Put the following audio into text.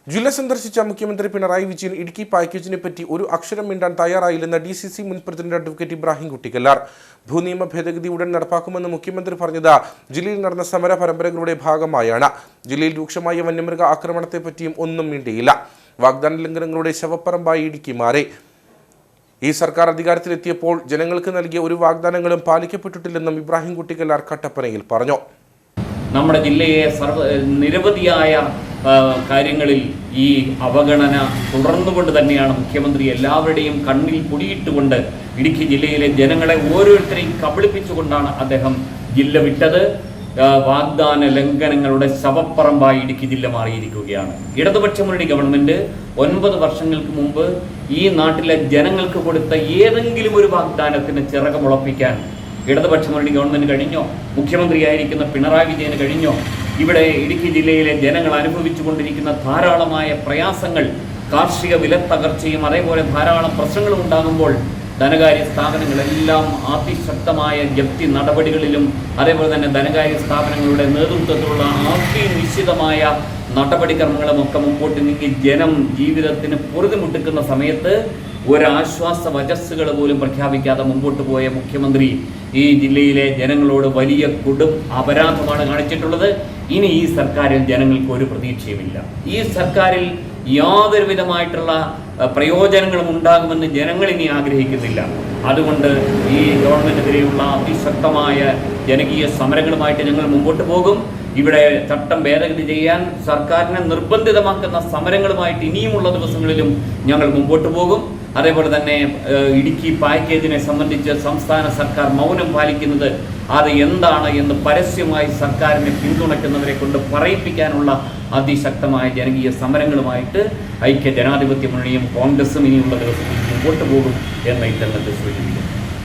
ജില്ല സന്ദർശിച്ച മുഖ്യമന്ത്രി പിണറായി വിജയൻ ഇടുക്കി പാക്കേജിനെ പറ്റി ഒരു അക്ഷരം മിണ്ടാൻ തയ്യാറായില്ലെന്ന് DCC മുൻ പ്രസിഡന്റ് അഡ്വക്കേറ്റ് ഇബ്രാഹിം കുട്ടിക്കല്ലാർ. ഭൂനിയമ ഭേദഗതി ഉടൻ നടപ്പാക്കുമെന്ന് മുഖ്യമന്ത്രി പറഞ്ഞത് ജില്ലയിൽ നടന്ന സമര പരമ്പരകളുടെ ഭാഗമായാണ്. ജില്ലയിൽ രൂക്ഷമായ വന്യമൃഗ ആക്രമണത്തെപ്പറ്റിയും ഒന്നും മിണ്ടിയില്ല. വാഗ്ദാന ലംഘനങ്ങളുടെ ശവപ്പറമ്പായി ഇടുക്കി മാറി. ഈ സർക്കാർ അധികാരത്തിലെത്തിയപ്പോൾ ജനങ്ങൾക്ക് നൽകിയ ഒരു വാഗ്ദാനങ്ങളും പാലിക്കപ്പെട്ടിട്ടില്ലെന്നും ഇബ്രാഹിം കുട്ടിക്കല്ലാർ കട്ടപ്പനയിൽ പറഞ്ഞു. നമ്മുടെ ജില്ലയെ നിരവധിയായ കാര്യങ്ങളിൽ ഈ അവഗണന തുടർന്നുകൊണ്ട് തന്നെയാണ് മുഖ്യമന്ത്രി എല്ലാവരുടെയും കണ്ണിൽ പൊടിയിട്ടുകൊണ്ട് ഇടുക്കി ജില്ലയിലെ ജനങ്ങളെ ഓരോരുത്തരെയും കബളിപ്പിച്ചുകൊണ്ടാണ് അദ്ദേഹം ജില്ല വിട്ടത്. വാഗ്ദാന ലംഘനങ്ങളുടെ ശവപ്പറമ്പായി ഇടുക്കി ജില്ല മാറിയിരിക്കുകയാണ്. ഇടതുപക്ഷ മുന്നണി ഗവൺമെന്റ് 9 വർഷങ്ങൾക്ക് മുമ്പ് ഈ നാട്ടിലെ ജനങ്ങൾക്ക് കൊടുത്ത ഏതെങ്കിലും ഒരു വാഗ്ദാനത്തിന് ചിറകമുളപ്പിക്കാൻ ഇടതുപക്ഷ മുന്നണി ഗവൺമെന്റ് കഴിഞ്ഞോ? മുഖ്യമന്ത്രിയായിരിക്കുന്ന പിണറായി വിജയന് കഴിഞ്ഞോ? ഇവിടെ ഇടുക്കി ജില്ലയിലെ ജനങ്ങൾ അനുഭവിച്ചു കൊണ്ടിരിക്കുന്ന ധാരാളമായ പ്രയാസങ്ങൾ, കാർഷിക വിലത്തകർച്ചയും അതേപോലെ ധാരാളം പ്രശ്നങ്ങളും ഉണ്ടാകുമ്പോൾ ധനകാര്യ സ്ഥാപനങ്ങളെല്ലാം അതിശക്തമായ ജപ്തി നടപടികളിലും അതേപോലെ തന്നെ ധനകാര്യ സ്ഥാപനങ്ങളുടെ നേതൃത്വത്തിലുള്ള അതിനിശ്ചിതമായ നടപടിക്രമങ്ങളും ഒക്കെ മുമ്പോട്ട് നീങ്ങി ജനം ജീവിതത്തിന് പൊറുതിമുട്ടിക്കുന്ന സമയത്ത് ഒരാശ്വാസ വചസ്സുകൾ പോലും പ്രഖ്യാപിക്കാതെ മുമ്പോട്ട് പോയ മുഖ്യമന്ത്രി ഈ ജില്ലയിലെ ജനങ്ങളോട് വലിയ കൊടും അപരാധമാണ് കാണിച്ചിട്ടുള്ളത്. ഇനി ഈ സർക്കാരിൽ ജനങ്ങൾക്ക് ഒരു പ്രതീക്ഷയുമില്ല. ഈ സർക്കാരിൽ യാതൊരു വിധമായിട്ടുള്ള പ്രയോജനങ്ങളും ഉണ്ടാകുമെന്ന് ജനങ്ങൾ ഇനി ആഗ്രഹിക്കുന്നില്ല. അതുകൊണ്ട് ഈ ഗവൺമെന്റിനെതിരെയുള്ള അതിശക്തമായ ജനകീയ സമരങ്ങളുമായിട്ട് ഞങ്ങൾ മുമ്പോട്ട് പോകും. ഇവിടെ ചട്ടം ഭേദഗതി ചെയ്യാൻ സർക്കാരിനെ നിർബന്ധിതമാക്കുന്ന സമരങ്ങളുമായിട്ട് ഇനിയുമുള്ള ദിവസങ്ങളിലും ഞങ്ങൾ മുമ്പോട്ട് പോകും. അതേപോലെ തന്നെ ഇടുക്കി പാക്കേജിനെ സംബന്ധിച്ച് സംസ്ഥാന സർക്കാർ മൗനം പാലിക്കുന്നത് അത് എന്താണ് എന്ന് പരസ്യമായി സർക്കാരിനെ പിന്തുണയ്ക്കുന്നവരെ കൊണ്ട് പറയിപ്പിക്കാനുള്ള അതിശക്തമായ ജനകീയ സമരങ്ങളുമായിട്ട് ഐക്യ ജനാധിപത്യ മുന്നണിയും കോൺഗ്രസും ഇനിയുള്ള ദിവസത്തിൽ മുമ്പോട്ട് പോകും എന്ന് ഇത്തരത്തിൽ സൂചിപ്പിക്കുന്നു.